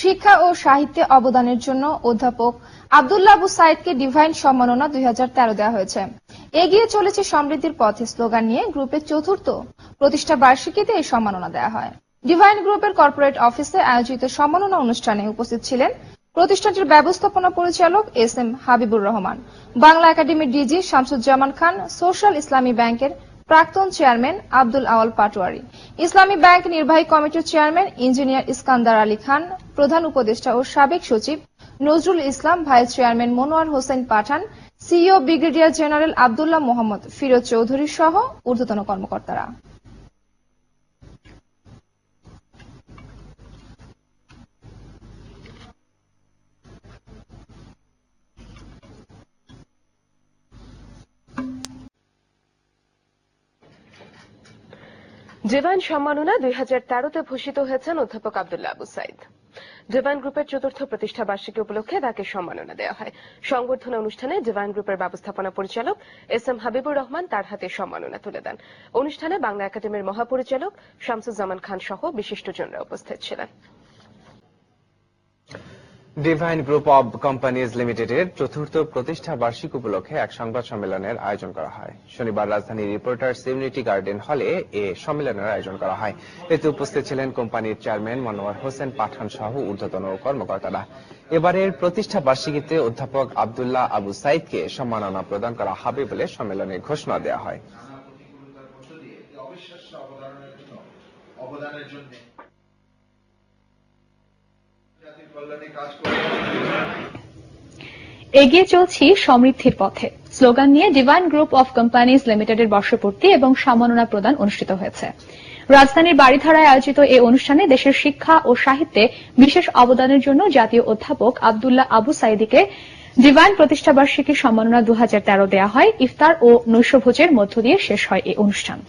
শিক্ষা ও সাহিত্যে অবদানের জন্য অধ্যাপক আব্দুল্লাহ আবু সাইদকে ডিভাইন সম্মাননা 2013 দেওয়া হয়েছে। এগিয়ে চলেছে সমৃদ্ধির পথে স্লোগান নিয়ে গ্রুপের চতুর্থ প্রতিষ্ঠা বার্ষিকীতে এই সম্মাননা দেওয়া হয়। ডিভাইন গ্রুপের কর্পোরেট অফিসে আয়োজিত সম্মাননা অনুষ্ঠানে উপস্থিত ছিলেন প্রতিষ্ঠানটির ব্যবস্থাপনা পরিচালক এস.এম. হাবিবুর রহমান, বাংলা একাডেমির ডিজি শামসুজ্জামান খান, সোশ্যাল ইসলামী ব্যাংকের প্রাক্তন চেয়ারম্যান আব্দুল আওয়াল পাটোয়ারি, ইসলামী ব্যাংক নির্বাহী কমিটির চেয়ারম্যান ইঞ্জিনিয়ার ইস্কান্দার আলী খান, প্রধান উপদেষ্টা ও সাবেক সচিব Nazrul Islam, vice chairman Monowar Hossain Pathan, CEO brigadier general Abdullah Mohammad Firoz Chowdhury সহ ঊর্ধ্বতন কর্মকর্তারা। ডিভাইন সম্মাননা 2013-তে ভূষিত হয়েছেন অধ্যাপক আব্দুল্লাহ আবু সাইদ। ডিভাইন গ্রুপের চতুর্থ প্রতিষ্ঠা বার্ষিকী উপলক্ষে তাকে সম্মাননা দেওয়া হয়। সংবর্ধনা অনুষ্ঠানে ডিভাইন গ্রুপের ব্যবস্থাপনা পরিচালক এস.এম. হাবিবুর রহমান তার হাতে সম্মাননা তুলে দেন। অনুষ্ঠানে বাংলা একাডেমির মহাপরিচালক শামসুজ্জামান খান সহ বিশিষ্টজনরা উপস্থিত ছিলেন। ডিভাইন গ্রুপ অব কোম্পানিজ লিমিটেডের চতুর্থ প্রতিষ্ঠা বার্ষিক উপলক্ষে এক সংবাদ সম্মেলনের আয়োজন করা হয়। শনিবার রাজধানীর রিপোর্টার্স ইউনিটি গার্ডেন হলে এ সম্মেলনের আয়োজন করা হয়। এতে উপস্থিত ছিলেন কোম্পানির চেয়ারম্যান মনোয়ার হোসেন পাঠান সহ ঊর্ধ্বতন কর্মকর্তারা। এবারের প্রতিষ্ঠা বার্ষিকীতে অধ্যাপক আব্দুল্লাহ আবু সাইদকে সম্মাননা প্রদান করা হবে বলে সম্মেলনে ঘোষণা দেওয়া হয়। এগিয়ে চলছি সমৃদ্ধির পথে স্লোগান নিয়ে ডিভাইন গ্রুপ অফ কোম্পানিজ লিমিটেডের বর্ষপূর্তি এবং সম্মাননা প্রদান অনুষ্ঠিত হয়েছে। রাজধানীর বাড়িধারায় আয়োজিত এই অনুষ্ঠানে দেশের শিক্ষা ও সাহিত্যে বিশেষ অবদানের জন্য জাতীয় অধ্যাপক আব্দুল্লাহ আবু সাইদকে ডিভাইন প্রতিষ্ঠা বার্ষিকী সম্মাননা 2013 দেওয়া হয়। ইফতার ও নৈশভোজের মধ্য দিয়ে শেষ হয় এই অনুষ্ঠান।